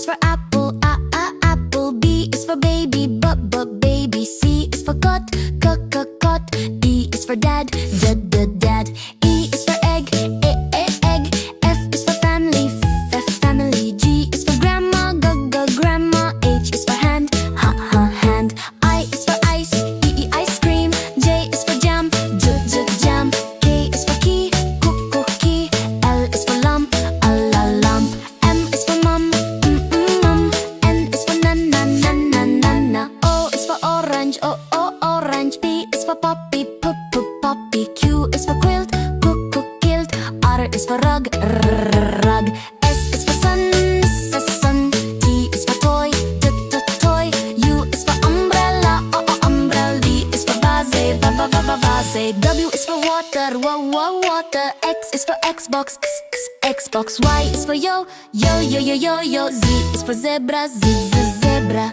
is for apple, apple. B is for baby, baby. C is for cot, cot. D is for dad, dad. E is for egg, egg. F is for family, family. G is for grandma, grandma. H is for hand, hand. I is for ice, ice cream. J is for jam, jam. K is for key, cookie. L is for lump, lump. M is for mum, mum. N is for nana. O is for orange, orange. P is for puppy, puppy. Q is for quilt, quilt. R is for rug, rug. S is for sun. T is for toy, toy. U is for umbrella, umbrella. V is for vase, vase. W is for water, water. X is for Xbox, Xbox. Y is for yo. Z is for zebra, zebra.